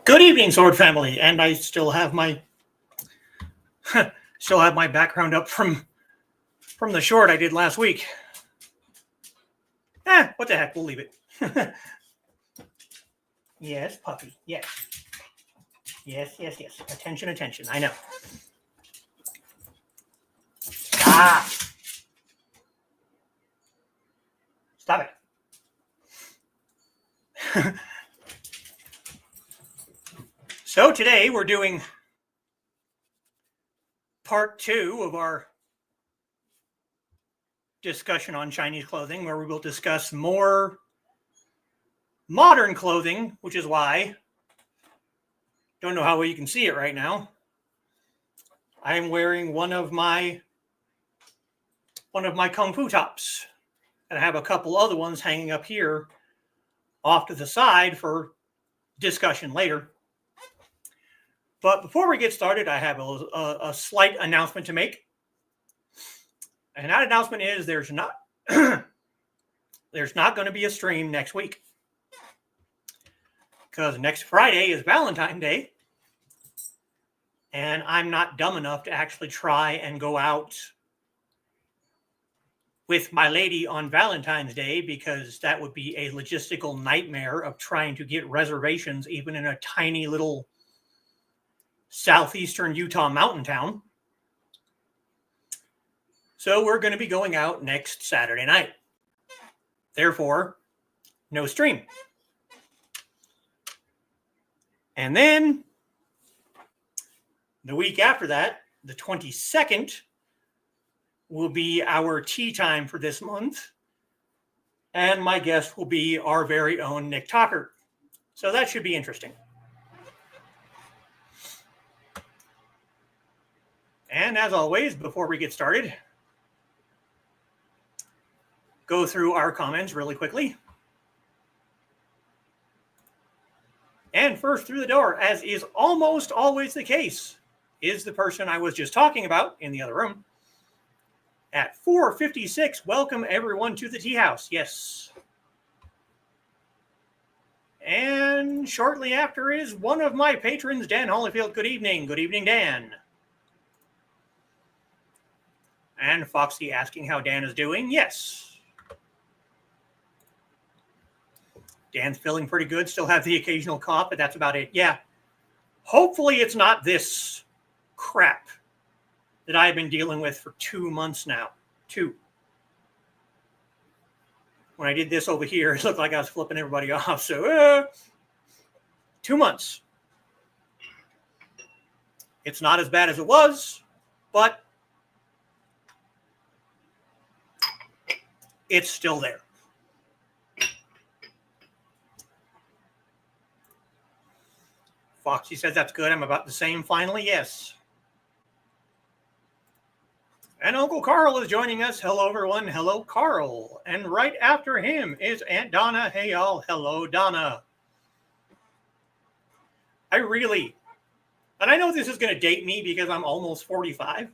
Good evening, Sword Family, and I still have my background up from the short I did last week. What the heck? We'll leave it. Yes, puppy. Yes. Yes. Attention. I know. Ah! Stop it. So today we're doing part 2 of our discussion on Chinese clothing, where we will discuss more modern clothing, which is why, don't know how well you can see it right now, I'm wearing one of my Kung Fu tops. And I have a couple other ones hanging up here off to the side for discussion later. But before we get started, I have a slight announcement to make. And that announcement is there's not going to be a stream next week. Because next Friday is Valentine's Day. And I'm not dumb enough to actually try and go out with my lady on Valentine's Day, because that would be a logistical nightmare of trying to get reservations even in a tiny little southeastern Utah mountain town. So we're going to be going out next Saturday night. Therefore, no stream. And then the week after that, the 22nd, will be our tea time for this month. And my guest will be our very own Nick Tucker. So that should be interesting. And as always, before we get started, go through our comments really quickly. And first through the door, as is almost always the case, is the person I was just talking about in the other room. At 4:56, welcome everyone to the Teahouse. Yes. And shortly after is one of my patrons, Dan Holyfield. Good evening. Good evening, Dan. And Foxy asking how Dan is doing. Yes. Dan's feeling pretty good. Still have the occasional cough, but that's about it. Yeah. Hopefully it's not this crap that I've been dealing with for 2 months now. 2. When I did this over here, it looked like I was flipping everybody off. So 2 months. It's not as bad as it was, but it's still there. Foxy says that's good. I'm about the same finally. Yes. And Uncle Carl is joining us. Hello, everyone. Hello, Carl. And right after him is Aunt Donna. Hey, y'all. Hello, Donna. And I know this is going to date me because I'm almost 45,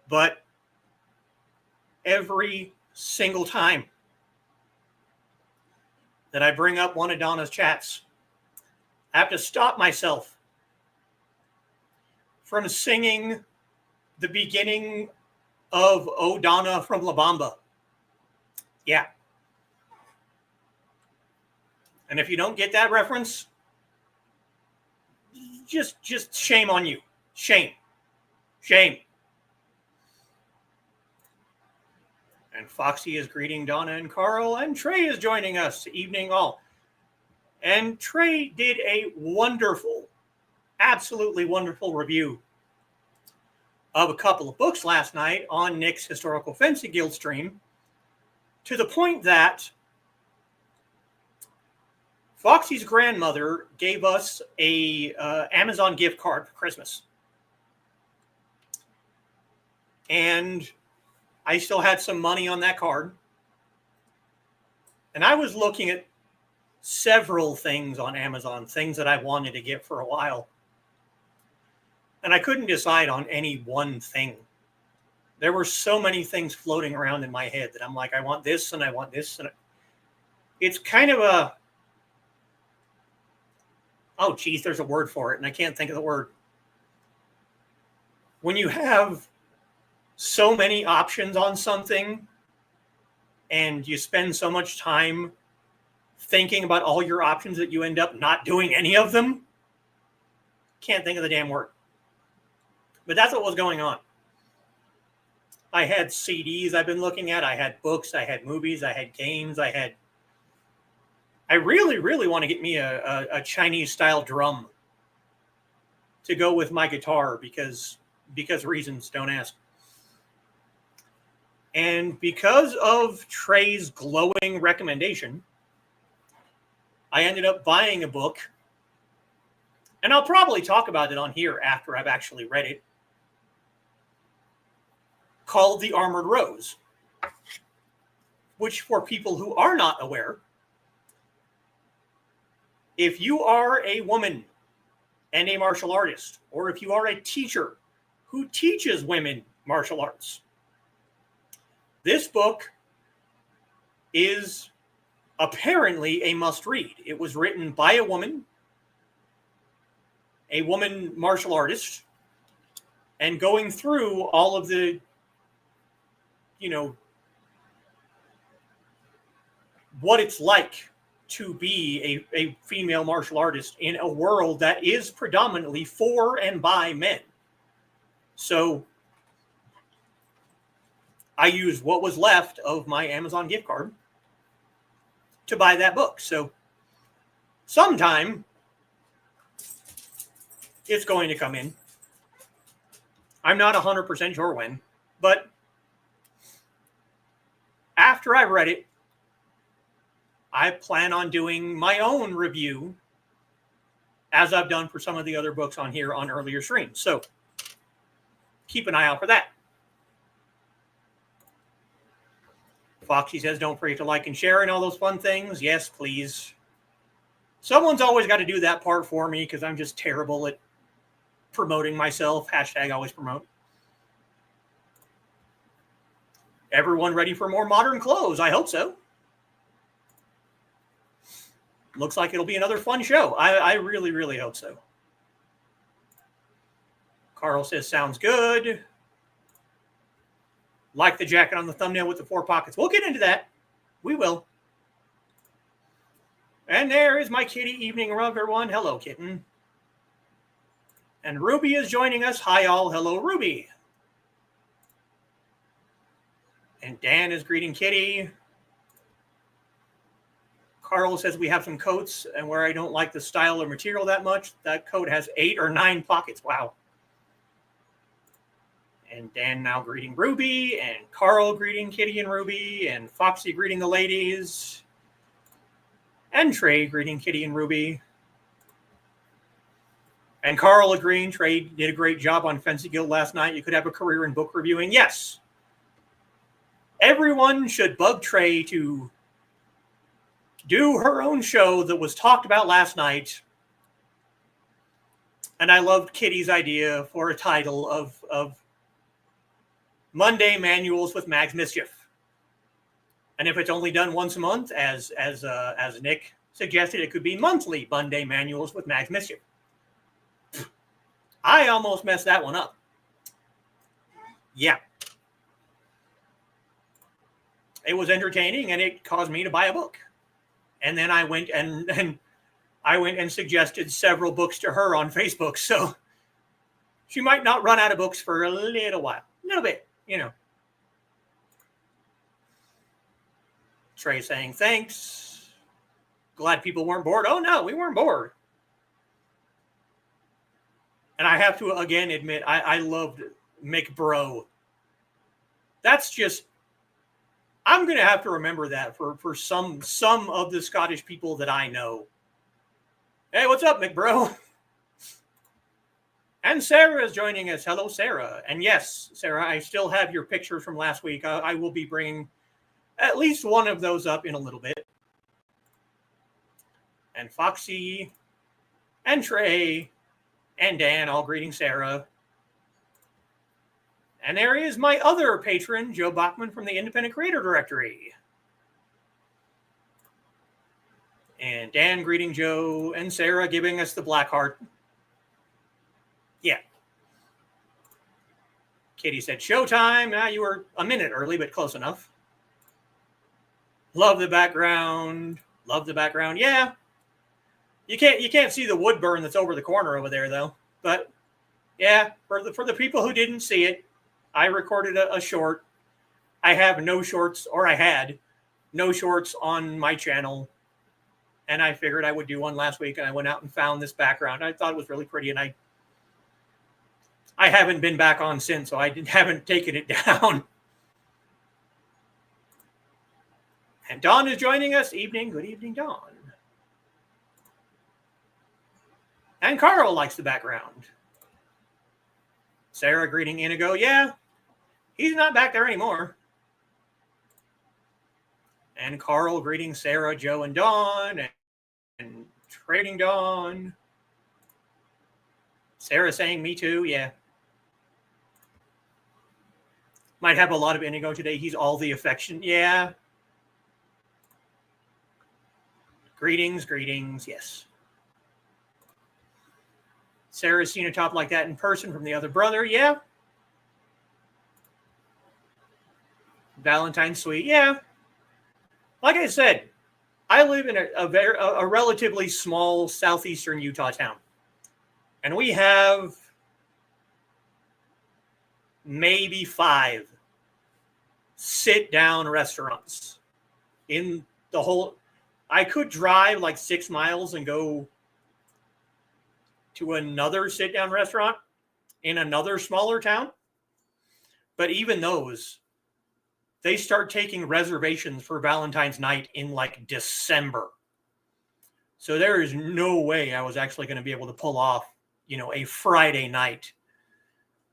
but every single time that I bring up one of Donna's chats, I have to stop myself from singing the beginning of Oh Donna from La Bamba. Yeah. And if you don't get that reference, just shame on you. Shame. And Foxy is greeting Donna and Carl, and Trey is joining us. Evening all. And Trey did a wonderful, absolutely wonderful review of a couple of books last night on Nick's Historical Fencing Guild stream, to the point that Foxy's grandmother gave us a Amazon gift card for Christmas. And I still had some money on that card. And I was looking at several things on Amazon, things that I wanted to get for a while. And I couldn't decide on any one thing. There were so many things floating around in my head that I'm like, I want this and I want this. And it's kind of oh, geez, there's a word for it, and I can't think of the word. When you have so many options on something and you spend so much time thinking about all your options that you end up not doing any of them, can't think of the damn word. But that's what was going on. I had CDs I've been looking at. I had books. I had movies. I had games. I really, really want to get me a Chinese-style drum to go with my guitar because reasons, don't ask. And because of Trey's glowing recommendation, I ended up buying a book, and I'll probably talk about it on here after I've actually read it, called The Armored Rose, which, for people who are not aware, if you are a woman and a martial artist, or if you are a teacher who teaches women martial arts, this book is apparently a must-read. It was written by a woman martial artist, and going through all of the, what it's like to be a female martial artist in a world that is predominantly for and by men. So I used what was left of my Amazon gift card to buy that book. So sometime it's going to come in. I'm not 100% sure when, but after I've read it, I plan on doing my own review, as I've done for some of the other books on here on earlier streams. So keep an eye out for that. Foxy says, don't forget to like and share and all those fun things. Yes, please. Someone's always got to do that part for me because I'm just terrible at promoting myself. Hashtag always promote. Everyone ready for more modern clothes? I hope so. Looks like it'll be another fun show. I really, really hope so. Carl says, sounds good. Like the jacket on the thumbnail with the 4 pockets. We'll get into that. We will. And there is my kitty evening rub, everyone. Hello, kitten. And Ruby is joining us. Hi, all. Hello, Ruby. And Dan is greeting Kitty. Carl says we have some coats, and where I don't like the style or material that much, that coat has 8 or 9 pockets. Wow. And Dan now greeting Ruby, and Carl greeting Kitty and Ruby, and Foxy greeting the ladies, and Trey greeting Kitty and Ruby. And Carl agreeing Trey did a great job on Fencing Guild last night. You could have a career in book reviewing. Yes. Everyone should bug Trey to do her own show that was talked about last night. And I loved Kitty's idea for a title of Monday Manuals with Mag's Mischief. And if it's only done once a month, as Nick suggested, it could be monthly Monday Manuals with Mag's Mischief. I almost messed that one up. Yeah. It was entertaining, and it caused me to buy a book. And then I went and suggested several books to her on Facebook. So she might not run out of books for a little while. A little bit, Trey saying thanks. Glad people weren't bored. Oh, no, we weren't bored. And I have to, again, admit, I loved McBro. That's just, I'm going to have to remember that for some of the Scottish people that I know. Hey, what's up, McBro? And Sarah is joining us. Hello, Sarah. And yes, Sarah, I still have your pictures from last week. I will be bringing at least one of those up in a little bit. And Foxy and Trey and Dan all greeting Sarah. And there is my other patron, Joe Bachman from the Independent Creator Directory. And Dan greeting Joe, and Sarah giving us the black heart. Yeah. Katie said, showtime. You were a minute early, but close enough. Love the background. Love the background. Yeah. You can't see the wood burn that's over the corner over there, though. But yeah, for the people who didn't see it, I recorded a short. I have no shorts, or I had no shorts on my channel. And I figured I would do one last week, and I went out and found this background. I thought it was really pretty, and I haven't been back on since, so I haven't taken it down. And Dawn is joining us. Evening. Good evening, Dawn. And Carl likes the background. Sarah greeting Inigo. Yeah, he's not back there anymore. And Carl greeting Sarah, Joe, and Dawn. And trading Dawn. Sarah saying me too. Yeah. Might have a lot of Inigo today. He's all the affection. Yeah. Greetings, greetings. Yes. Sarah's seen a top like that in person from the other brother. Yeah. Valentine's suite. Yeah. Like I said, I live in a relatively small southeastern Utah town. And we have maybe 5 sit-down restaurants in the whole. I could drive like 6 miles and go to another sit-down restaurant in another smaller town. But even those, they start taking reservations for Valentine's night in like December. So there is no way I was actually going to be able to pull off, a Friday night.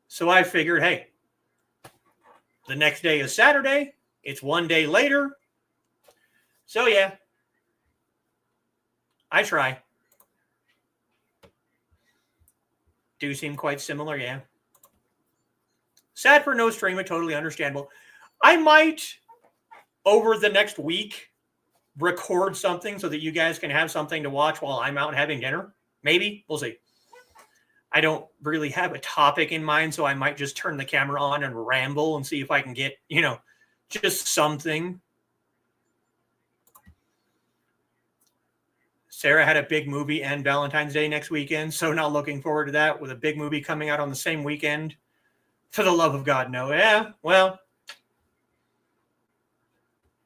So I figured, hey, the next day is Saturday. It's one day later. So yeah, I try. Do seem quite similar, yeah. Sad for no stream, but totally understandable. I might, over the next week, record something so that you guys can have something to watch while I'm out having dinner. Maybe. We'll see. I don't really have a topic in mind, so I might just turn the camera on and ramble and see if I can get, just something. Sarah had a big movie and Valentine's Day next weekend, so not looking forward to that with a big movie coming out on the same weekend. For the love of God, no. Yeah, well.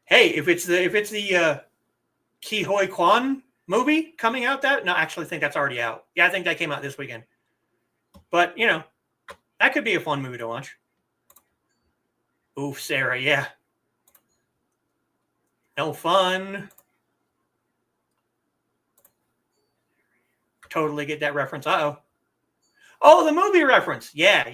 Hey, if it's the Ki Hoi Kwan movie coming out no, I actually think that's already out. Yeah, I think that came out this weekend. But, that could be a fun movie to watch. Oof, Sarah, yeah. No fun. Totally get that reference. Uh-oh. Oh, the movie reference. Yeah.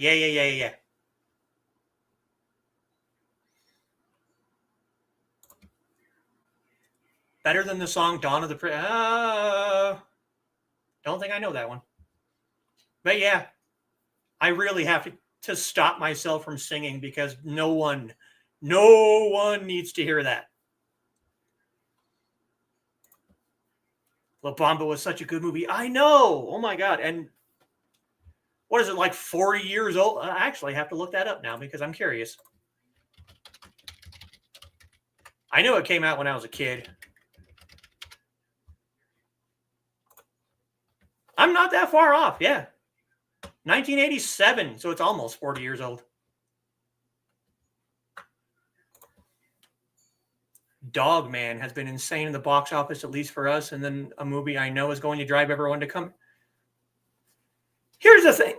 Better than the song Dawn of the... don't think I know that one. But yeah, I really have to stop myself from singing because no one needs to hear that. La Bamba was such a good movie. I know. Oh my God. And what is it, like 40 years old? I actually have to look that up now because I'm curious. I know it came out when I was a kid. I'm not that far off. Yeah. 1987. So it's almost 40 years old. Dog Man has been insane in the box office, at least for us. And then a movie I know is going to drive everyone to come. Here's the thing.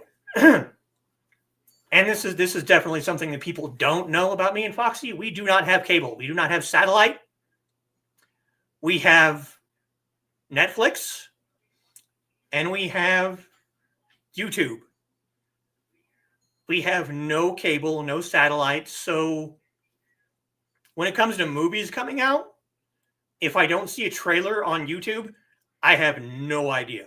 And this is definitely something that people don't know about me and Foxy. We do not have cable. We do not have satellite. We have Netflix. And we have YouTube. We have no cable, no satellite. So when it comes to movies coming out, if I don't see a trailer on YouTube, I have no idea.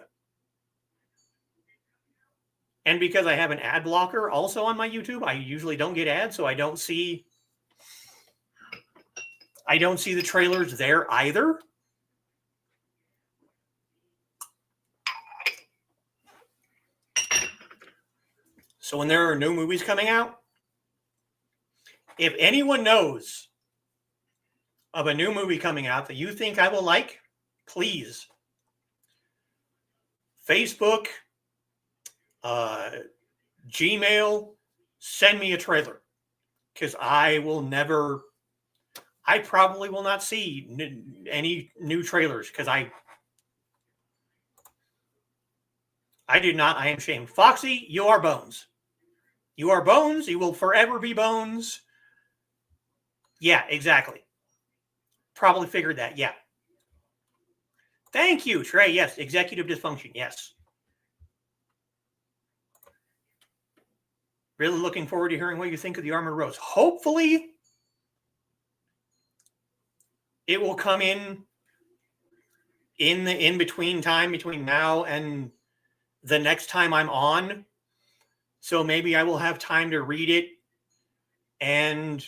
And because I have an ad blocker also on my YouTube, I usually don't get ads, so I don't see the trailers there either. So when there are new movies coming out, if anyone knows of a new movie coming out that you think I will like, please, Facebook, Gmail, send me a trailer. Because I probably will not see any new trailers because I did not. I am ashamed. Foxy, you are Bones. You are Bones. You will forever be Bones. Yeah, exactly. Probably figured that. Yeah. Thank you, Trey. Yes, executive dysfunction. Yes. Really looking forward to hearing what you think of the Armored Rose. Hopefully, it will come in the in-between time between now and the next time I'm on. So maybe I will have time to read it, and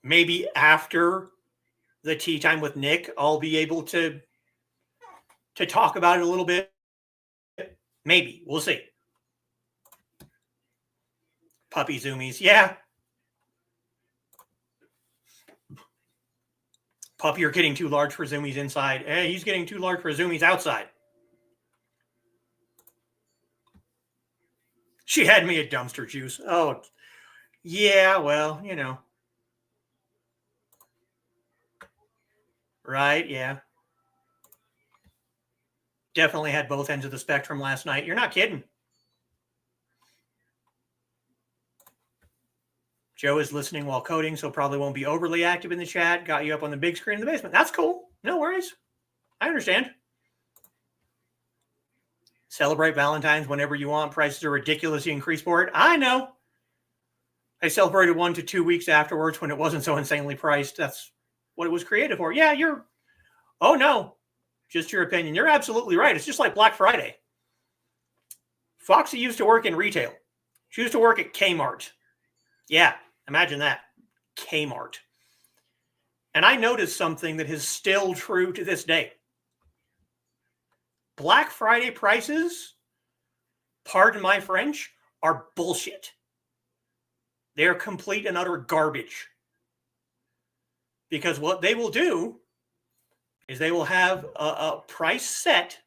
maybe after the tea time with Nick, I'll be able to talk about it a little bit. Maybe. We'll see. Puppy zoomies. Yeah. Puppy, you're getting too large for zoomies inside. Hey, he's getting too large for zoomies outside. She had me a dumpster juice. Oh, yeah, well, you know. Right, yeah. Definitely had both ends of the spectrum last night. You're not kidding. Joe is listening while coding, so probably won't be overly active in the chat. Got you up on the big screen in the basement. That's cool. No worries. I understand. Celebrate Valentine's whenever you want. Prices are ridiculously increased for it. I know. I celebrated 1 to 2 weeks afterwards when it wasn't so insanely priced. That's what it was created for. Yeah, oh no, just your opinion. You're absolutely right. It's just like Black Friday. Foxy used to work in retail. She used to work at Kmart. Yeah, imagine that. Kmart. And I noticed something that is still true to this day. Black Friday prices, pardon my French, are bullshit. They're complete and utter garbage. Because what they will do is they will have a price set,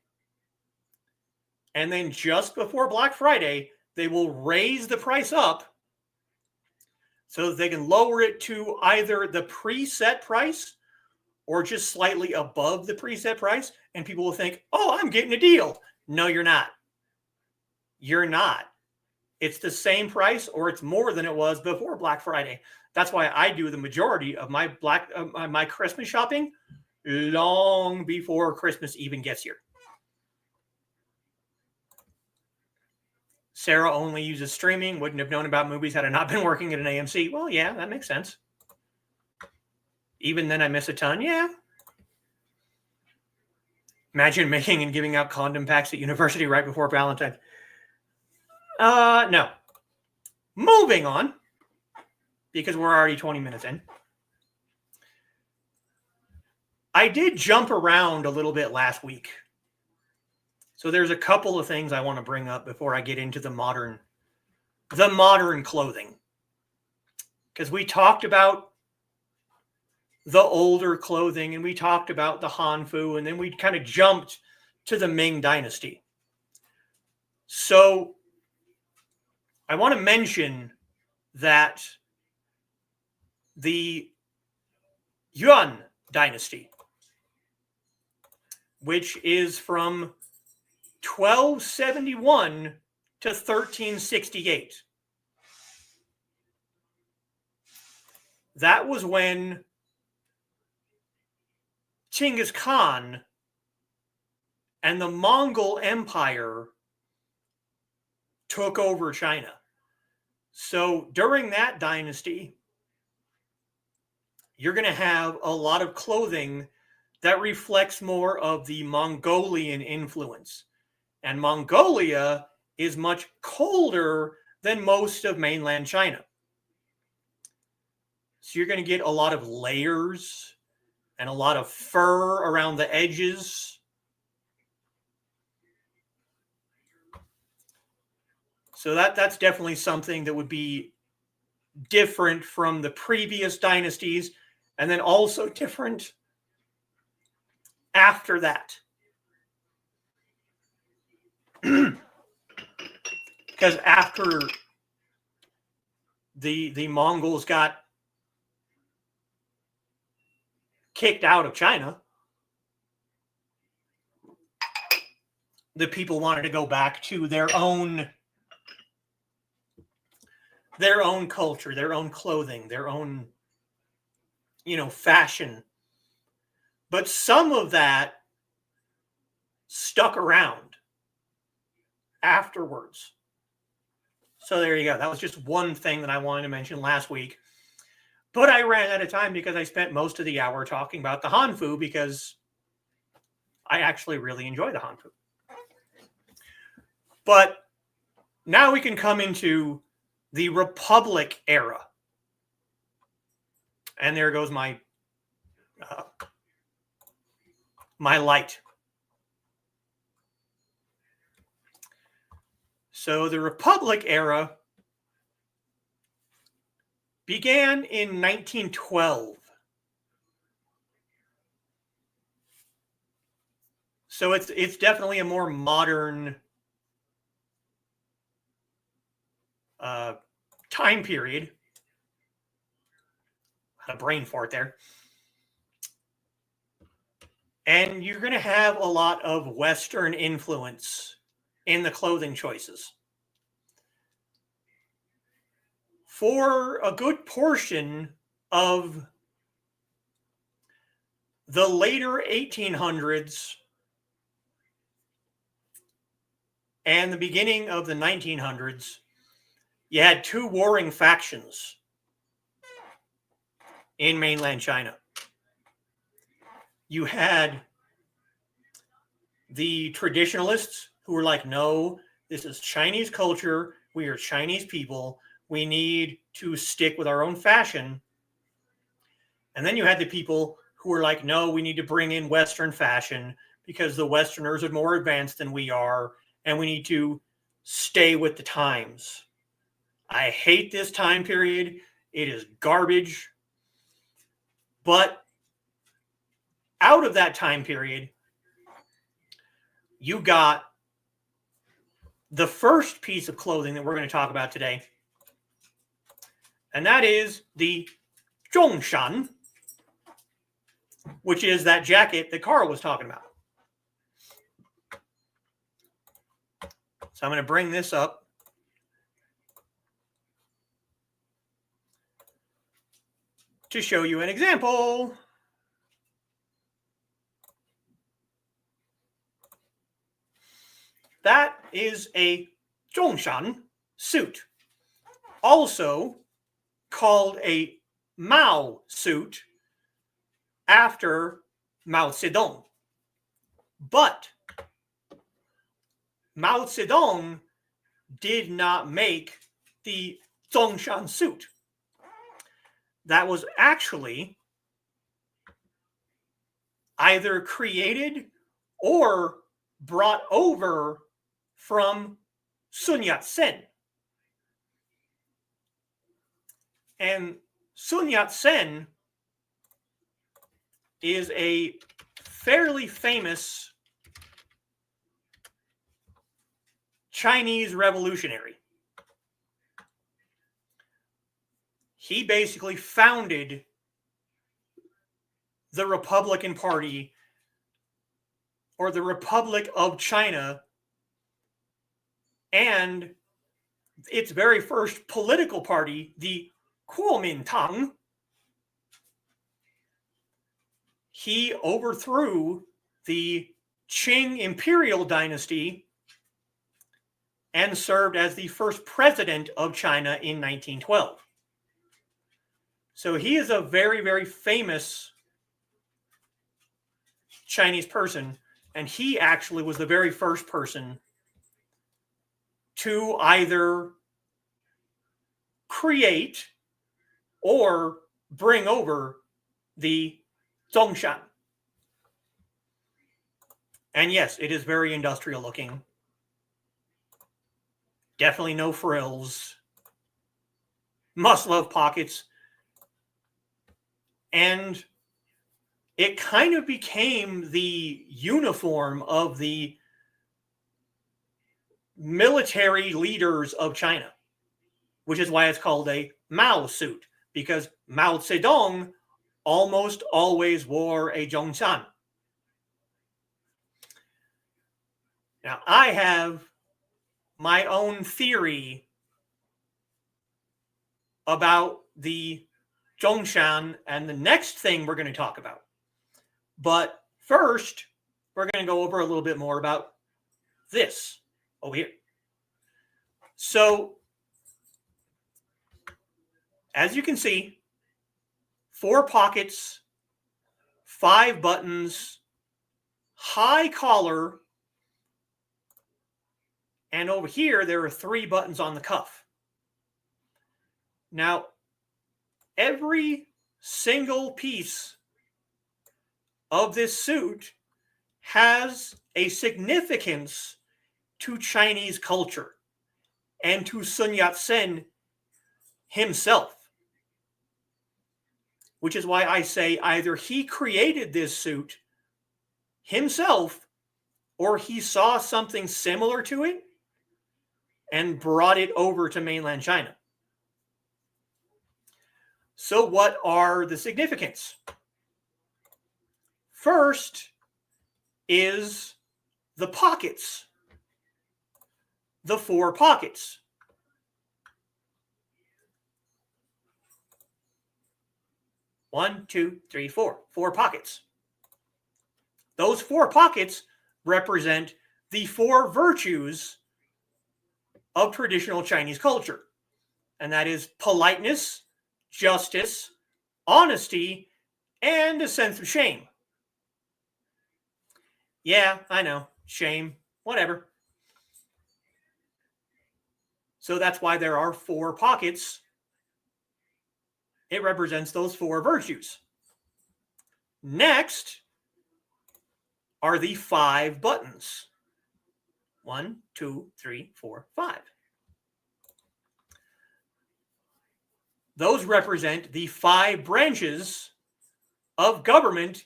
and then just before Black Friday, they will raise the price up so that they can lower it to either the preset price or just slightly above the preset price, and people will think, oh, I'm getting a deal. No, you're not. You're not. It's the same price, or it's more than it was before Black Friday. That's why I do the majority of my my Christmas shopping long before Christmas even gets here. Sarah only uses streaming. Wouldn't have known about movies had I not been working at an AMC. Well, yeah, that makes sense. Even then, I miss a ton. Yeah. Imagine making and giving out condom packs at university right before Valentine's. No. Moving on, because we're already 20 minutes in. I did jump around a little bit last week. So there's a couple of things I want to bring up before I get into the modern clothing. Because we talked about the older clothing, and we talked about the Hanfu, and then we kind of jumped to the Ming Dynasty. So I want to mention that the Yuan Dynasty, which is from 1271 to 1368. That was when Genghis Khan and the Mongol Empire took over China. So during that dynasty, you're going to have a lot of clothing that reflects more of the Mongolian influence. And Mongolia is much colder than most of mainland China. So you're going to get a lot of layers and a lot of fur around the edges. So that's definitely something that would be different from the previous dynasties, and then also different after that. Because after the Mongols got kicked out of China, the people wanted to go back to their own culture, their own clothing, their own, fashion. But some of that stuck around afterwards. So there you go. That was just one thing that I wanted to mention last week. But I ran out of time because I spent most of the hour talking about the Hanfu, because I actually really enjoy the Hanfu. But now we can come into the Republic era. And there goes my light. So the Republic era began in 1912. So it's definitely a more modern time period. Had a brain fart there. And you're going to have a lot of Western influence in the clothing choices. For a good portion of the later 1800s and the beginning of the 1900s, you had two warring factions in mainland China. You had the traditionalists who were like, no, this is Chinese culture. We are Chinese people. We need to stick with our own fashion. And then you had the people who were like, no, we need to bring in Western fashion because the Westerners are more advanced than we are, and we need to stay with the times. I hate this time period. It is garbage. But out of that time period, you got the first piece of clothing that we're going to talk about today. And that is the Zhōngshān, which is that jacket that Carl was talking about. So I'm going to bring this up. To show you an example. That is a Zhōngshān suit, also called a Mao suit after Mao Zedong. But Mao Zedong did not make the Zhōngshān suit. That was actually either created or brought over from Sun Yat-sen. And Sun Yat-sen is a fairly famous Chinese revolutionary. He basically founded the Republican Party, or the Republic of China, and its very first political party, the Kuomintang. He overthrew the Qing imperial dynasty and served as the first president of China in 1912. So he is a very, very famous Chinese person, and he actually was the very first person to either create or bring over the Zhōngshān. And yes, it is very industrial looking. Definitely no frills. Must love pockets. And it kind of became the uniform of the military leaders of China, which is why it's called a Mao suit, because Mao Zedong almost always wore a Zhōngshān. Now, I have my own theory about the Zhōngshān and the next thing we're going to talk about. But first, we're going to go over a little bit more about this over here. So, as you can see, 4 pockets, 5 buttons, high collar, and over here, there are 3 buttons on the cuff. Now, every single piece of this suit has a significance to Chinese culture and to Sun Yat-sen himself. Which is why I say either he created this suit himself or he saw something similar to it and brought it over to mainland China. So what are the significance? First is the pockets, the 4 pockets. One, two, three, four. 4 pockets. Those 4 pockets represent the 4 virtues of traditional Chinese culture. And that is politeness, justice, honesty, and a sense of shame. Yeah, I know. Shame. Whatever. So that's why there are 4 pockets. It represents those 4 virtues. Next are the 5 buttons. 1, 2, 3, 4, 5. Those represent the 5 branches of government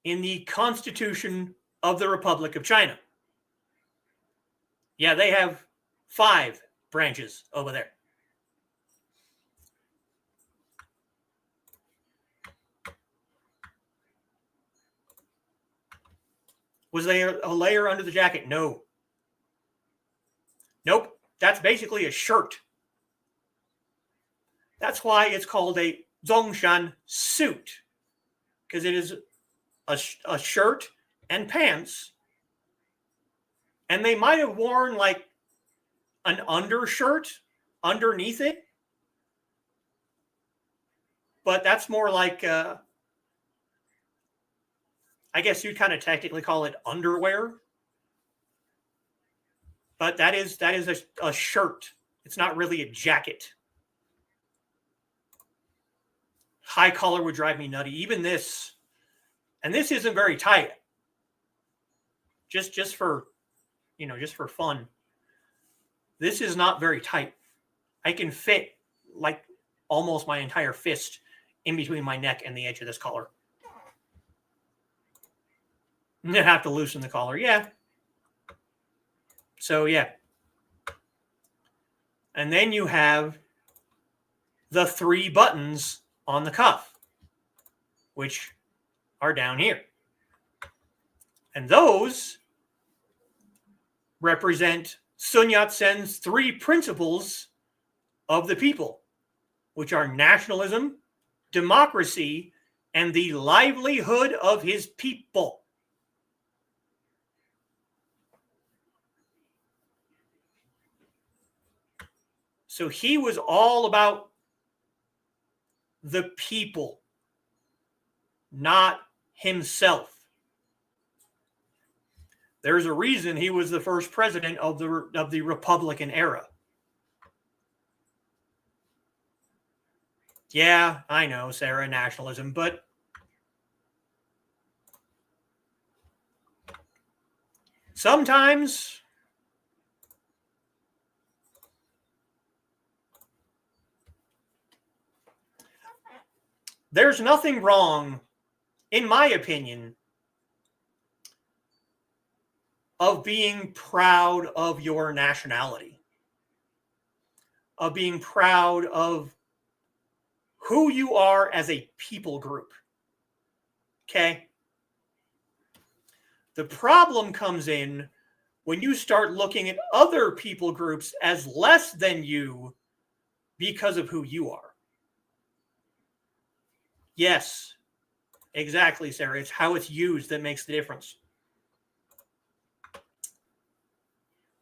in the Constitution of the Republic of China. Yeah, they have 5 branches over there. Was there a layer under the jacket? No. Nope. That's basically a shirt. That's why it's called a Zhōngshān suit, because it is a shirt and pants. And they might have worn like an undershirt underneath it. But that's more like, I guess you'd kind of technically call it underwear. But that is a shirt. It's not really a jacket. High collar would drive me nutty. Even this, and this isn't very tight. Just for, just for fun. This is not very tight. I can fit like almost my entire fist in between my neck and the edge of this collar. And then have to loosen the collar. Yeah. So, yeah. And then you have the 3 buttons on the cuff, which are down here. And those represent Sun Yat-sen's 3 principles of the people, which are nationalism, democracy, and the livelihood of his people. So he was all about the people, not himself. There's a reason he was the first president of the Republican era. Yeah, I know, Sarah, nationalism, but sometimes there's nothing wrong, in my opinion, of being proud of your nationality, of being proud of who you are as a people group. Okay? The problem comes in when you start looking at other people groups as less than you because of who you are. Yes, exactly, Sarah. It's how it's used that makes the difference.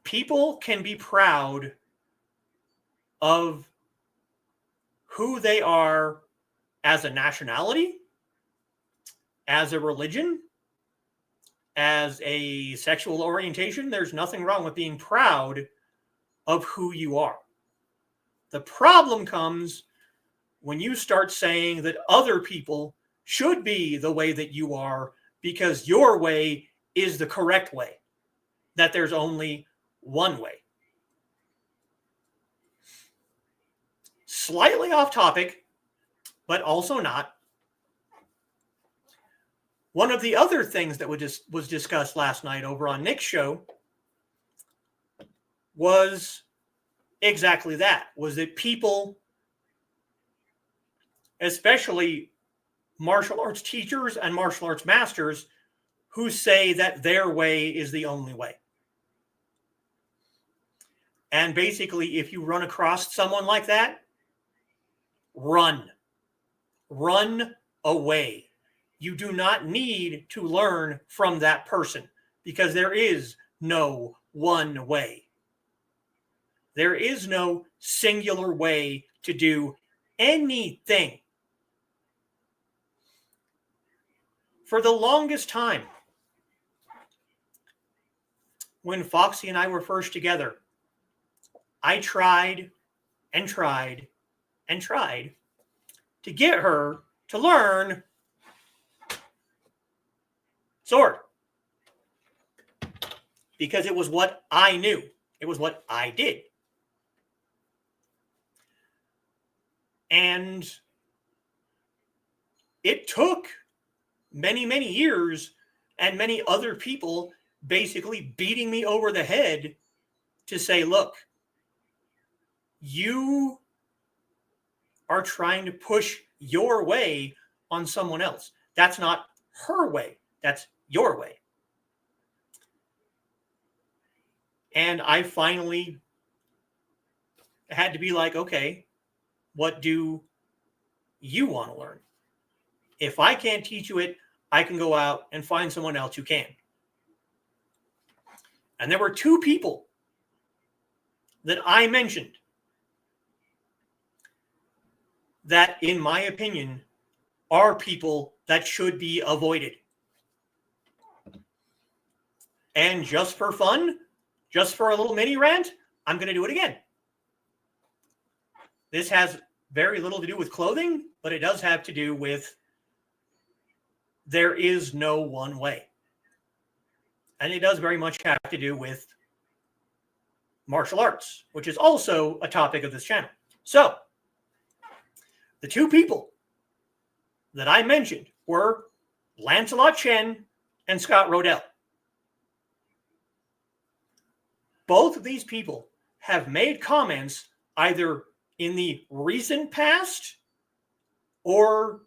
People can be proud of who they are as a nationality, as a religion, as a sexual orientation. There's nothing wrong with being proud of who you are. The problem comes when you start saying that other people should be the way that you are because your way is the correct way, that there's only one way. Slightly off topic, but also not. One of the other things that was discussed last night over on Nick's show was exactly that, was that people, especially martial arts teachers and martial arts masters, who say that their way is the only way. And basically, if you run across someone like that, run away. You do not need to learn from that person because there is no one way. There is no singular way to do anything. For the longest time, when Foxy and I were first together, I tried and tried and tried to get her to learn sword. Because it was what I knew. It was what I did. And it took many, many years and many other people basically beating me over the head to say, look, you are trying to push your way on someone else. That's not her way. That's your way. And I finally had to be like, okay, what do you want to learn? If I can't teach you it, I can go out and find someone else who can. And there were two people that I mentioned that, in my opinion, are people that should be avoided. And just for fun, just for a little mini rant, I'm going to do it again. This has very little to do with clothing, but it does have to do with there is no one way. And it does very much have to do with martial arts, which is also a topic of this channel. So, the two people that I mentioned were Lancelot Chen and Scott Rodell. Both of these people have made comments either in the recent past or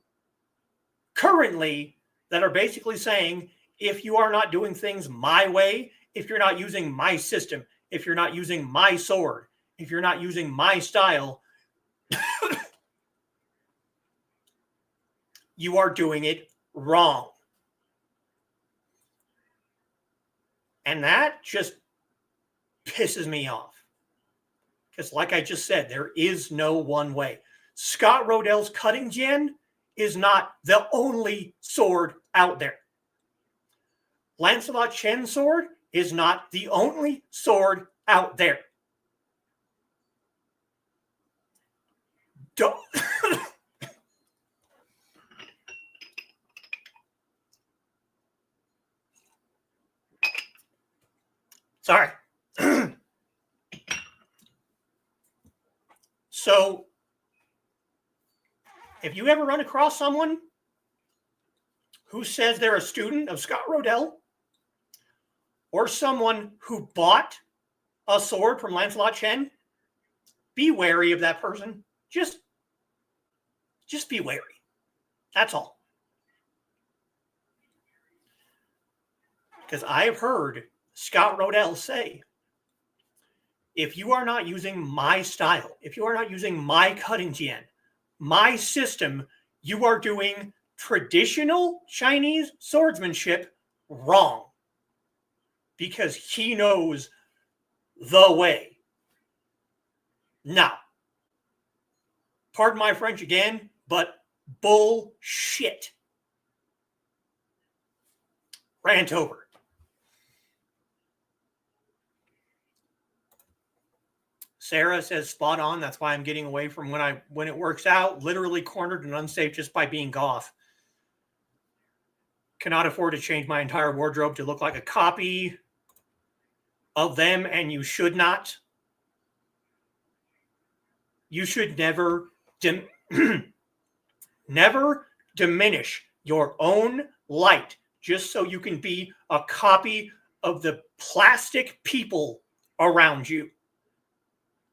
currently that are basically saying, if you are not doing things my way, if you're not using my system, if you're not using my sword, if you're not using my style, you are doing it wrong. And that just pisses me off. Because like I just said, there is no one way. Scott Rodell's cutting gen is not the only sword out there. Lancelot Chen's sword is not the only sword out there. Don't. Sorry. So, if you ever run across someone who says they're a student of Scott Rodell, or someone who bought a sword from Lancelot Chen, be wary of that person. Just be wary. That's all. Because I've heard Scott Rodell say, if you are not using my style, if you are not using my cutting tian, my system, you are doing traditional Chinese swordsmanship wrong. Because he knows the way. Now, pardon my French again, but bullshit. Rant over. Sarah says spot on. That's why I'm getting away from when it works out. Literally cornered and unsafe just by being goth. Cannot afford to change my entire wardrobe to look like a copy of them, and you should not. You should never never diminish your own light just so you can be a copy of the plastic people around you.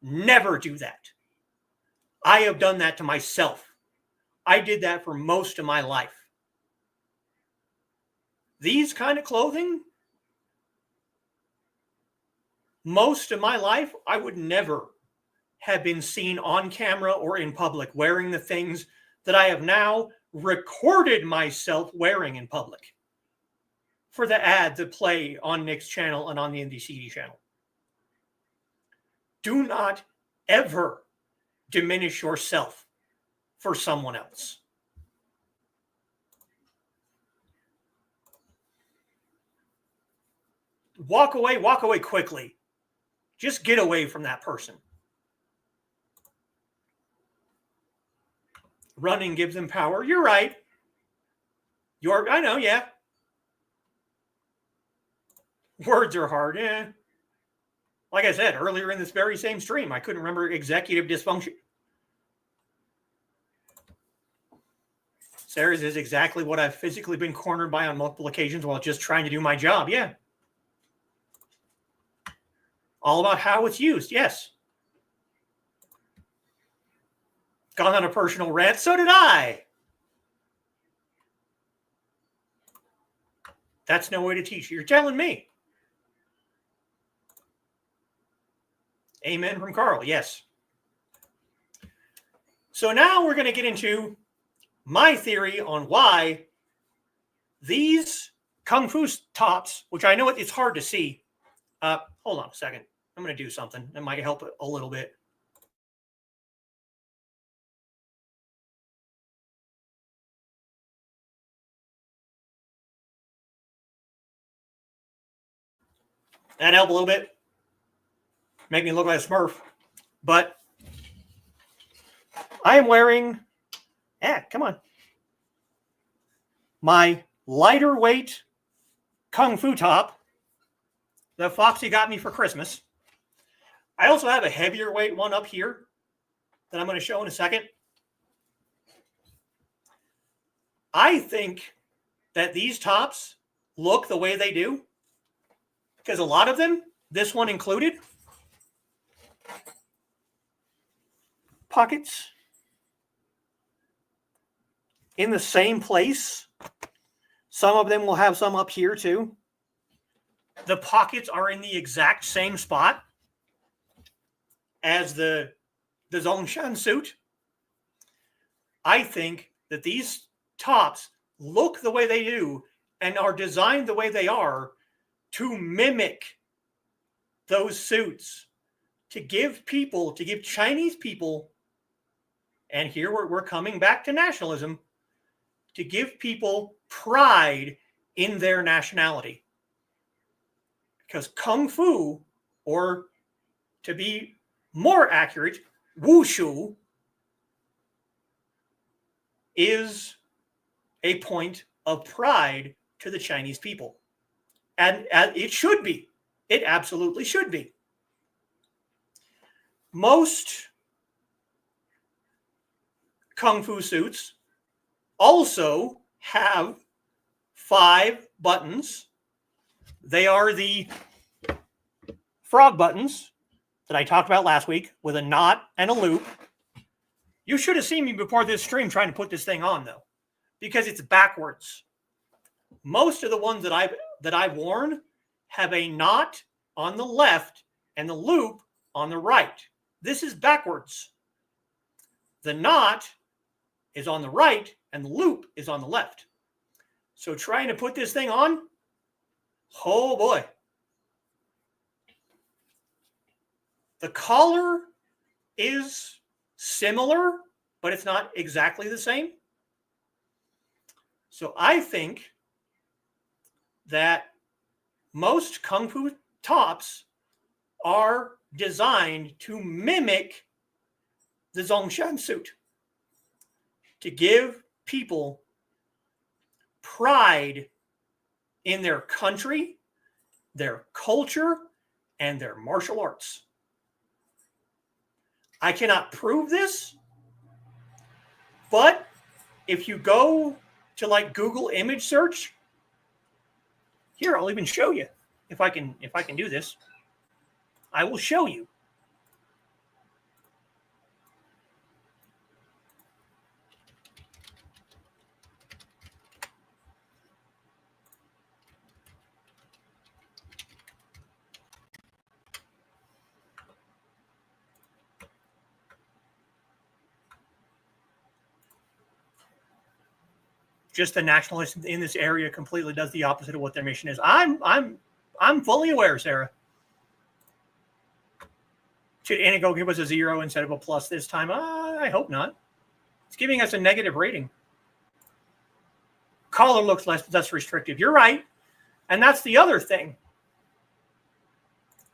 Never do that. I have done that to myself. I did that for most of my life. These kind of clothing, most of my life, I would never have been seen on camera or in public wearing the things that I have now recorded myself wearing in public for the ads that play on Nick's channel and on the Indie CD channel. Do not ever diminish yourself for someone else. Walk away quickly. Just get away from that person. Running gives them power. You're right. I know, yeah. Words are hard, yeah. Like I said earlier in this very same stream, I couldn't remember executive dysfunction. Sarah's is exactly what I've physically been cornered by on multiple occasions while just trying to do my job, yeah. All about how it's used, yes. Gone on a personal rant, so did I. That's no way to teach. You're telling me. Amen from Carl, yes. So now we're going to get into my theory on why these Kung Fu tops, which I know it's hard to see. Hold on a second. I'm going to do something that might help a little bit. That help a little bit. Make me look like a Smurf. But I am wearing, come on, my lighter weight Kung Fu top that Foxy got me for Christmas. I also have a heavier weight one up here that I'm going to show in a second. I think that these tops look the way they do because a lot of them, this one included, pockets in the same place. Some of them will have some up here too. The pockets are in the exact same spot as the Zhōngshān suit. I think that these tops look the way they do and are designed the way they are to mimic those suits, to give Chinese people, and here we're coming back to nationalism, to give people pride in their nationality. Because Kung Fu, or to be more accurate, Wushu, is a point of pride to the Chinese people. And it should be. It absolutely should be. Most Kung Fu suits also have 5 buttons. They are the frog buttons that I talked about last week with a knot and a loop. You should have seen me before this stream trying to put this thing on, though, because it's backwards. Most of the ones that I've worn have a knot on the left and the loop on the right. This is backwards. The knot is on the right and the loop is on the left. So trying to put this thing on, oh boy. The collar is similar, but it's not exactly the same. So I think that most Kung Fu tops are designed to mimic the Zhōngshān suit, to give people pride in their country, their culture, and their martial arts. I cannot prove this, but if you go to like Google image search, here, I'll even show you if I can do this. I will show you. Just the nationalist in this area completely does the opposite of what their mission is. I'm fully aware, Sarah. Should Inigo give us a 0 instead of a plus this time? I hope not. It's giving us a negative rating. Collar looks less restrictive. You're right. And that's the other thing.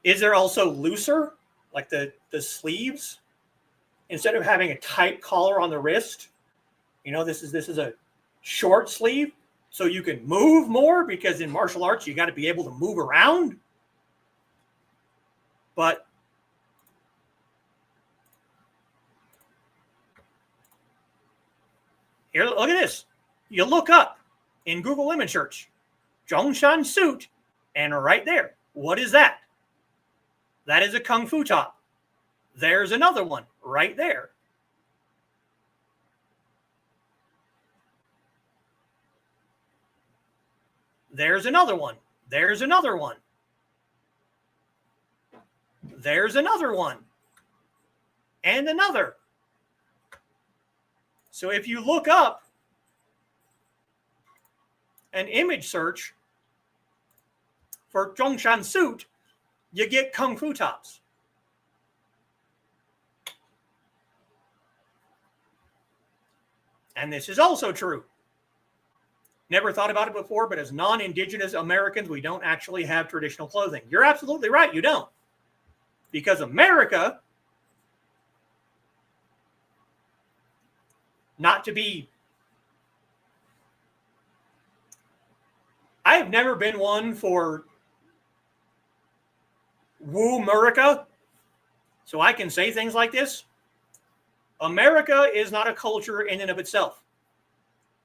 Is there also looser, like the sleeves? Instead of having a tight collar on the wrist, this is a short sleeve, so you can move more, because in martial arts you got to be able to move around. But here, look at this. You look up in Google image search, Zhōngshān suit, and right there, what is that? That is a Kung Fu top. There's another one right there. There's another one. There's another one. There's another one. And another. So if you look up an image search for Zhōngshān suit, you get Kung Fu tops. And this is also true. Never thought about it before, but as non-Indigenous Americans, we don't actually have traditional clothing. You're absolutely right, you don't. Because America, not to be... I have never been one for woo America, so I can say things like this. America is not a culture in and of itself.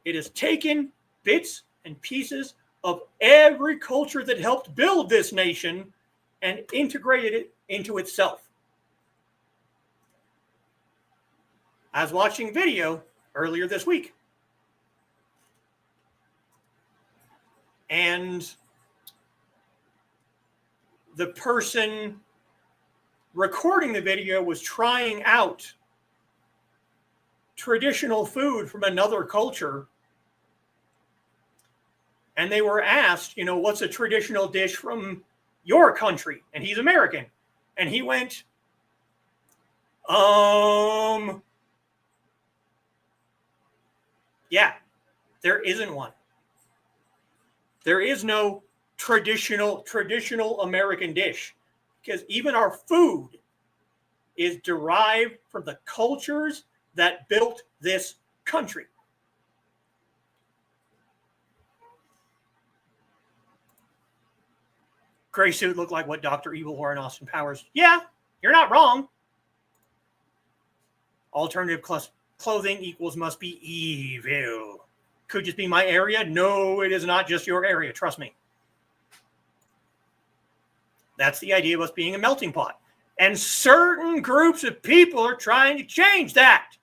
It has taken bits and pieces of every culture that helped build this nation and integrated it into itself. I was watching video earlier this week, and the person recording the video was trying out traditional food from another culture. And they were asked, what's a traditional dish from your country? And he's American. And he went, yeah, there isn't one. There is no traditional American dish, because even our food is derived from the cultures that built this country. Gray suit looked like what Dr. Evil wore in Austin Powers. Yeah, you're not wrong. Alternative clothing equals must be evil. Could just be my area. No, it is not just your area. Trust me. That's the idea of us being a melting pot. And certain groups of people are trying to change that.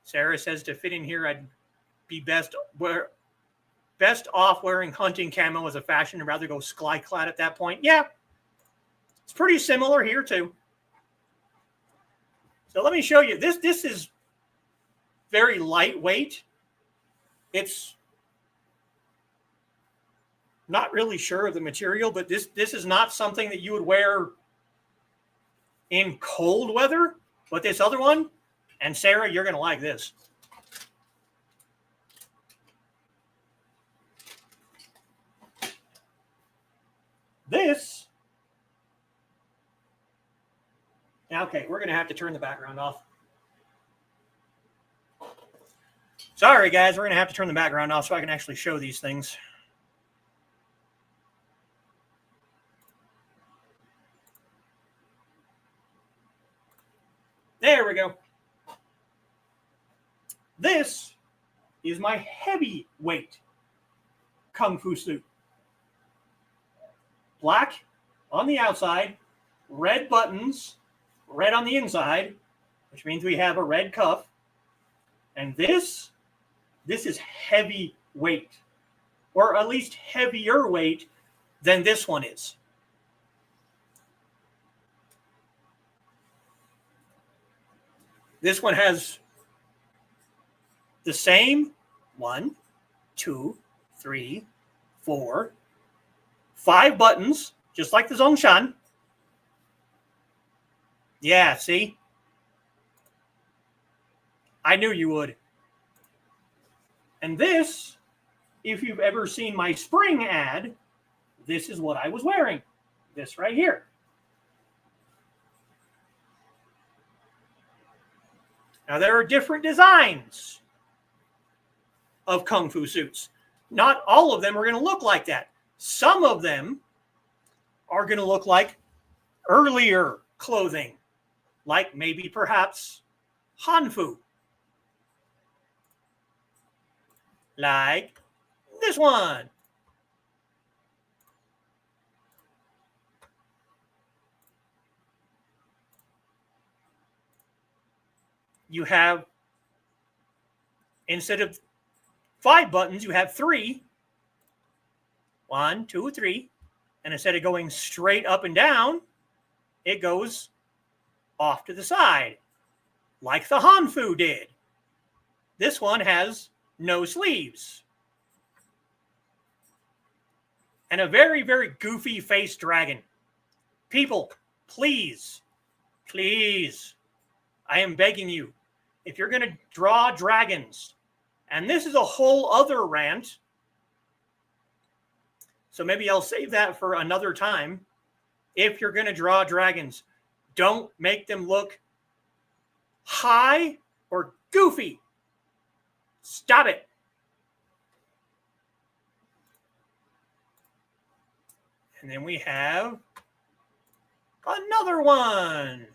Sarah says to fit in here, I'd be best off wearing hunting camo as a fashion and rather go skyclad at that point. Yeah, it's pretty similar here too. So let me show you. This is very lightweight. It's not really sure of the material, but this is not something that you would wear in cold weather. But this other one, and Sarah, you're going to like this. This. Okay, we're going to have to turn the background off. Sorry, guys, we're going to have to turn the background off so I can actually show these things. There we go. This is my heavyweight Kung Fu suit. Black on the outside, red buttons, red on the inside, which means we have a red cuff. And this is heavy weight, or at least heavier weight than this one is. This one has the same 1, 2, 3, 4, 5 buttons, just like the Zhōngshān. Yeah, see? I knew you would. And this, if you've ever seen my spring ad, this is what I was wearing. This right here. Now, there are different designs of Kung Fu suits. Not all of them are going to look like that. Some of them are going to look like earlier clothing, like maybe perhaps Hanfu. Like this one. You have, instead of 5 buttons, you have 3. 1, 2, 3. And instead of going straight up and down, it goes off to the side, like the Hanfu did. This one has no sleeves. And a very, very goofy faced dragon. People, please, please, I am begging you, if you're going to draw dragons, and this is a whole other rant, so maybe I'll save that for another time. If you're going to draw dragons, don't make them look high or goofy. Stop it. And then we have another one.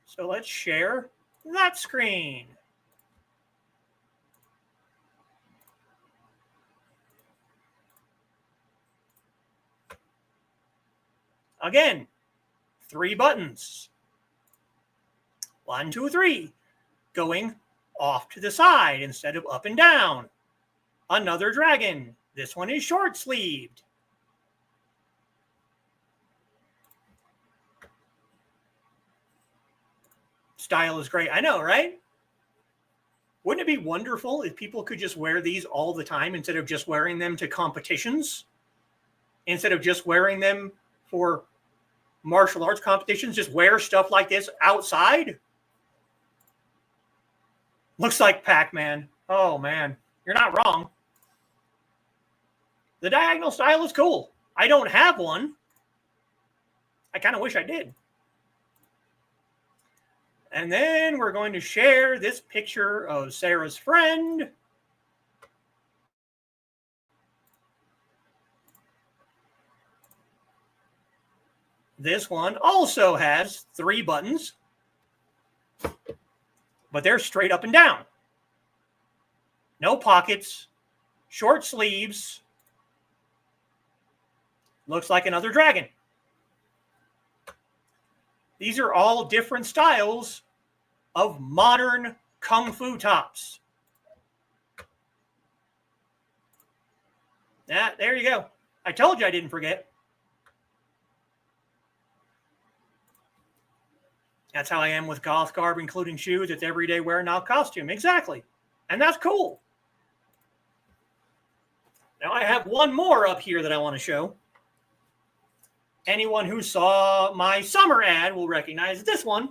So let's share that screen. Again, 3 buttons. 1, 2, 3. Going off to the side instead of up and down. Another dragon. This one is short-sleeved. Style is great. I know, right? Wouldn't it be wonderful if people could just wear these all the time instead of just wearing them to competitions? Instead of just wearing them for martial arts competitions, just wear stuff like this outside? Looks like Pac-Man. Oh, man. You're not wrong. The diagonal style is cool. I don't have one. I kind of wish I did. And then we're going to share this picture of Sarah's friend. this one also has 3 buttons, but they're straight up and down. No pockets, short sleeves. Looks like another dragon. These are all different styles of modern Kung Fu tops. There you go. I told you I didn't forget. That's how I am with goth garb, including shoes. It's everyday wear, not costume. Exactly. And that's cool. Now I have one more up here that I want to show. Anyone who saw my summer ad will recognize this one.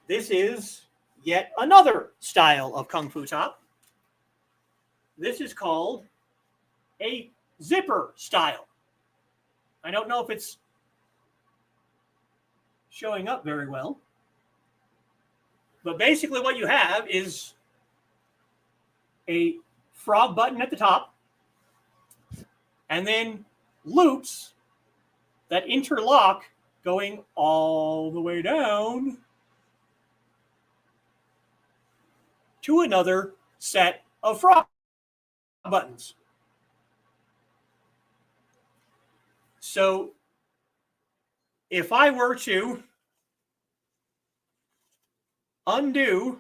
This is yet another style of Kung Fu top. This is called a zipper style. I don't know if it's showing up very well, but basically what you have is a frog button at the top and then loops that interlock going all the way down to another set of frog buttons. So if I were to undo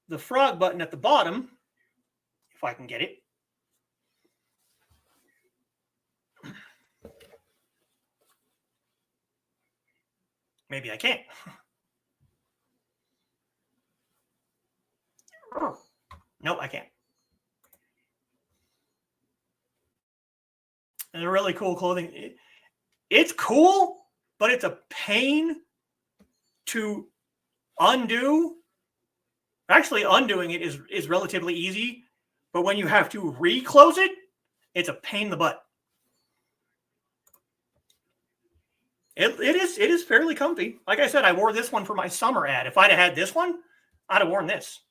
the frog button at the bottom, if I can get it, maybe I can't. Nope, I can't. And they're really cool clothing. It's cool, but it's a pain to undo. Actually, undoing it is relatively easy, but when you have to reclose it, it's a pain in the butt. It is fairly comfy. Like I said, I wore this one for my summer ad. If I'd have had this one, I'd have worn this.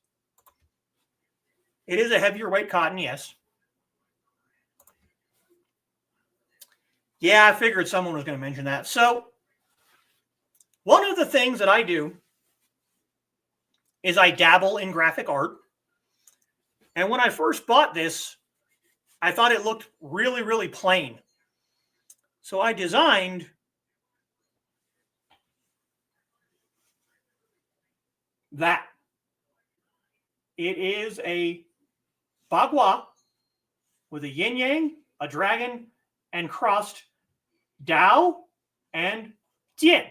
It is a heavier weight cotton, yes. Yeah, I figured someone was going to mention that. So, one of the things that I do is I dabble in graphic art. And when I first bought this, I thought it looked really, really plain. So I designed that. It is a bagua with a yin-yang, a dragon, and crossed Dao and Tian.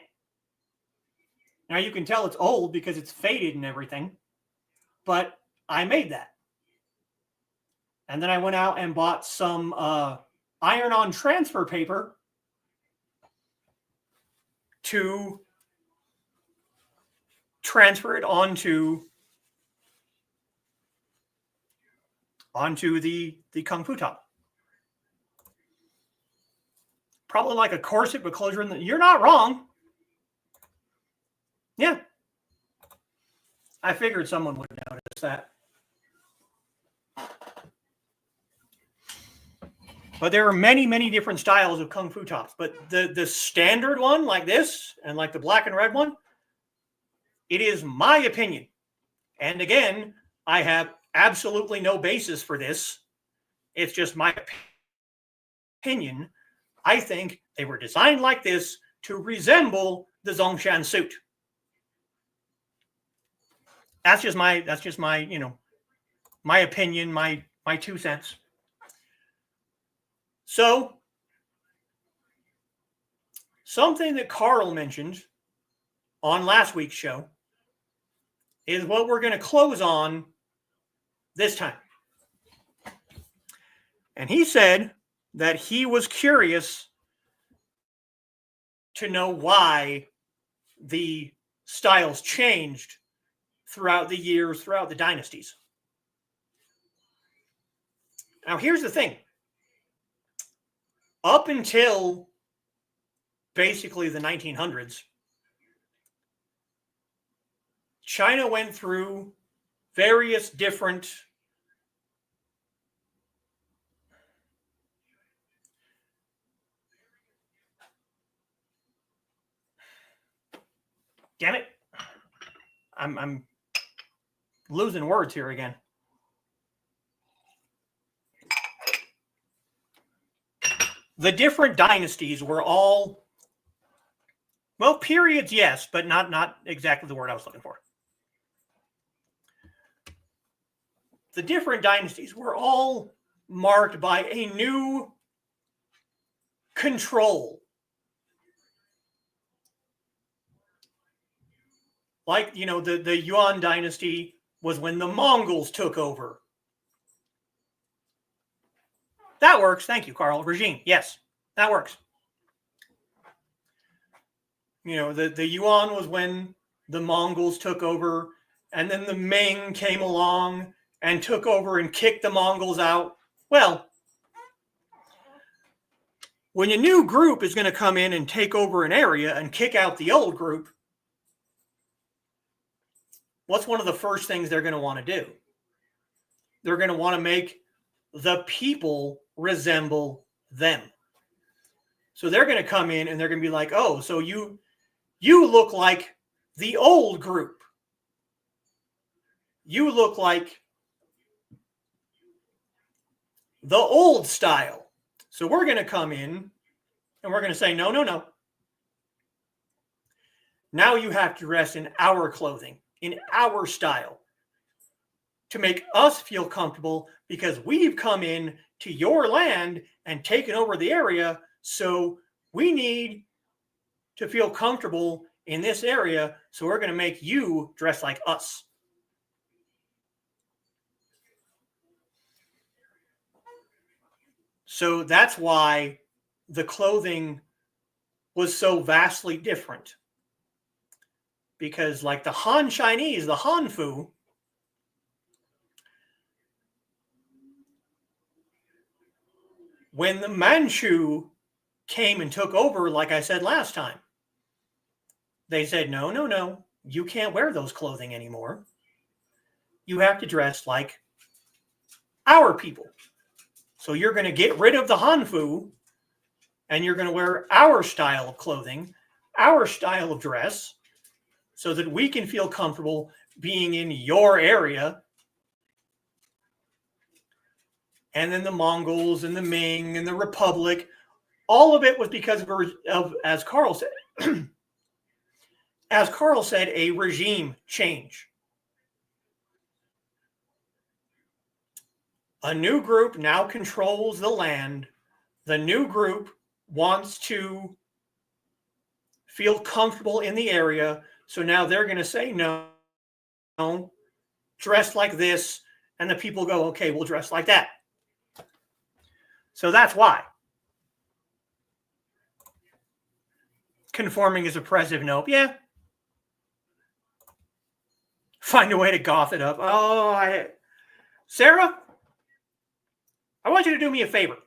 Now you can tell it's old because it's faded and everything, but I made that. And then I went out and bought some iron-on transfer paper to transfer it onto the Kung Fu top. Probably like a corset, but closer in the... You're not wrong. Yeah. I figured someone would notice that. But there are many, many different styles of Kung Fu tops. But the standard one, like this, and like the black and red one, it is my opinion. And again, I have absolutely no basis for this. It's just my opinion. I think they were designed like this to resemble the Zhōngshān suit. That's just my my opinion, my 2 cents. So, something that Carl mentioned on last week's show is what we're going to close on this time. And he said that he was curious to know why the styles changed throughout the years, throughout the dynasties. Now, here's the thing. Up until basically the 1900s, China went through various different Damn it. I'm losing words here again. The different dynasties were all, well, periods, yes, but not exactly the word I was looking for. The different dynasties were all marked by a new control. Like, you know, the Yuan dynasty was when the Mongols took over. That works. Thank you, Carl. Regime. Yes, that works. You know, the Yuan was when the Mongols took over, and then the Ming came along and took over and kicked the Mongols out. Well, when a new group is going to come in and take over an area and kick out the old group, what's one of the first things they're going to want to do? They're going to want to make the people resemble them. So they're going to come in and they're going to be like, oh, so you look like the old group. You look like the old style. So we're going to come in and we're going to say, no, no, no. Now you have to dress in our clothing, in our style, to make us feel comfortable because we've come in to your land and taken over the area. So we need to feel comfortable in this area. So we're going to make you dress like us. So that's why the clothing was so vastly different. Because like the Han Chinese, the Hanfu, when the Manchu came and took over, like I said last time, they said, no, no, no, you can't wear those clothing anymore. You have to dress like our people. So you're going to get rid of the Hanfu and you're going to wear our style of clothing, our style of dress, so that we can feel comfortable being in your area. And then the Mongols and the Ming and the Republic, all of it was because of as Carl said, a regime change. A new group now controls the land. The new group wants to feel comfortable in the area. So now they're going to say, no, dress like this. And the people go, okay, we'll dress like that. So that's why. Conforming is oppressive. Nope. Yeah. Find a way to goth it up. Oh, Sarah, I want you to do me a favor.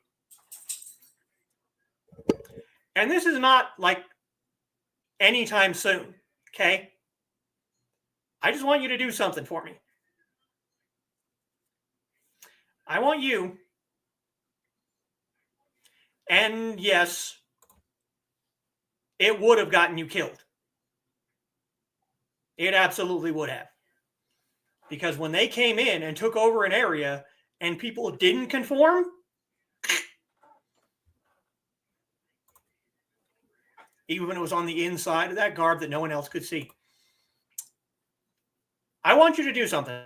And this is not like anytime soon, okay? I just want you to do something for me. I want you, and yes, it would have gotten you killed. It absolutely would have. Because when they came in and took over an area and people didn't conform, even when it was on the inside of that garb that no one else could see. I want you to do something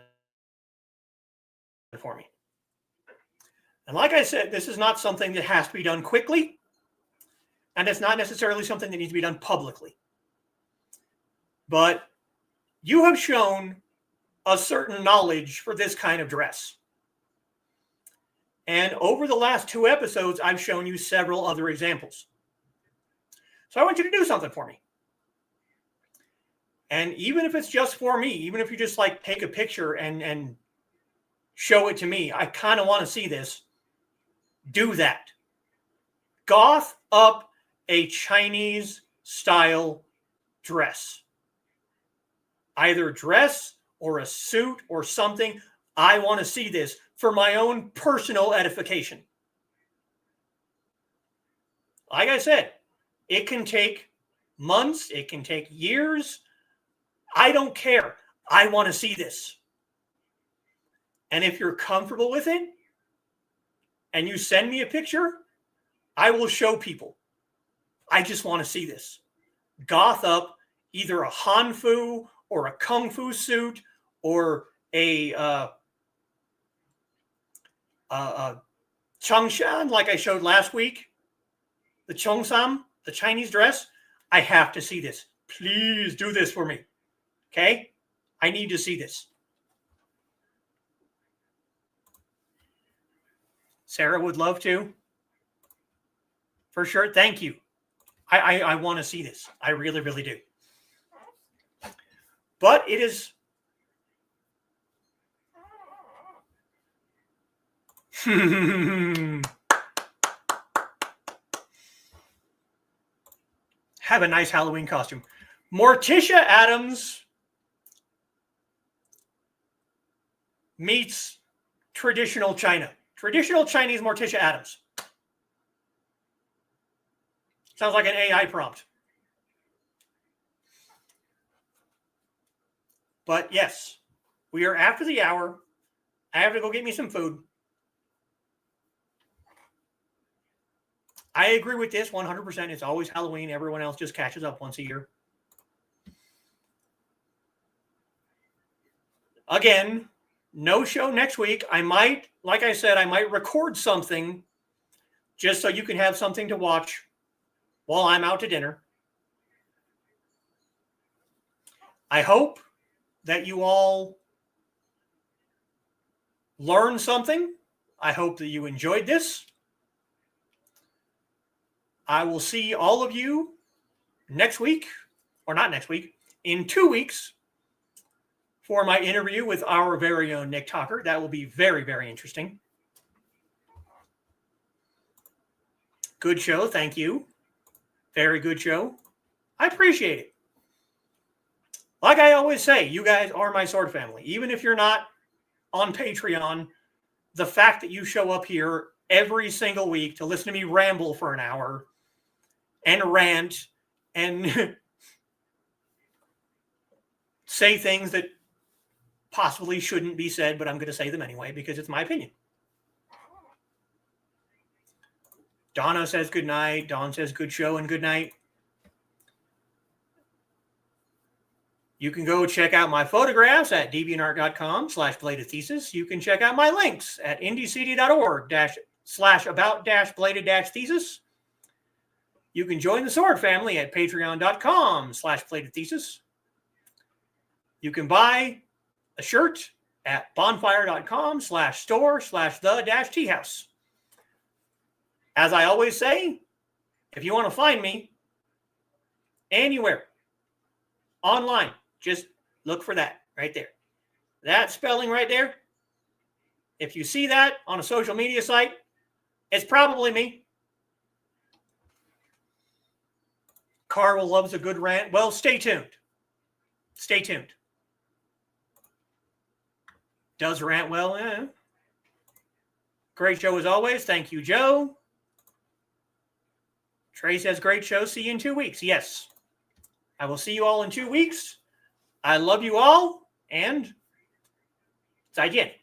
for me. And like I said, this is not something that has to be done quickly, and it's not necessarily something that needs to be done publicly. But you have shown a certain knowledge for this kind of dress. And over the last 2 episodes, I've shown you several other examples. So I want you to do something for me. And even if it's just for me, even if you just like take a picture and show it to me, I kind of want to see this. Do that. Goth up a Chinese style dress. Either dress or a suit or something. I want to see this for my own personal edification. Like I said, it can take months, it can take years, I don't care. I want to see this. And if you're comfortable with it and you send me a picture, I will show people. I just want to see this. Goth up either a Hanfu or a Kung Fu suit or a Zhōngshān, like I showed last week. The Zhōngshān, the Chinese dress. I have to see this. Please do this for me. Okay? I need to see this. Sarah would love to. For sure. Thank you. I want to see this. I really, really do. But it is... Have a nice Halloween costume. Morticia Addams meets traditional China. Traditional Chinese Morticia Addams. Sounds like an AI prompt. But yes, we are after the hour. I have to go get me some food. I agree with this 100%. It's always Halloween. Everyone else just catches up once a year. Again, no show next week. I might, like I said, I might record something just so you can have something to watch while I'm out to dinner. I hope that you all learned something. I hope that you enjoyed this. I will see all of you next week, or not next week, in 2 weeks for my interview with our very own Nick Talker. That will be very, very interesting. Good show. Thank you. Very good show. I appreciate it. Like I always say, you guys are my sword family. Even if you're not on Patreon, the fact that you show up here every single week to listen to me ramble for an hour and rant and say things that possibly shouldn't be said, but I'm going to say them anyway because it's my opinion. Donna says good night. Dawn says good show and good night. You can go check out my photographs at deviantart.com/bladedthesis. You can check out my links at indiecd.org/about-bladed-thesis. You can join the Sword family at patreon.com/bladedthesis. You can buy a shirt at bonfire.com/store/the-teahouse. As I always say, if you want to find me anywhere online, just look for that right there. That spelling right there. If you see that on a social media site, it's probably me. Carl loves a good rant. Well, stay tuned. Stay tuned. Does rant well. Great show as always. Thank you, Joe. Trey says, great show. See you in 2 weeks. Yes. I will see you all in 2 weeks. I love you all. And 再见.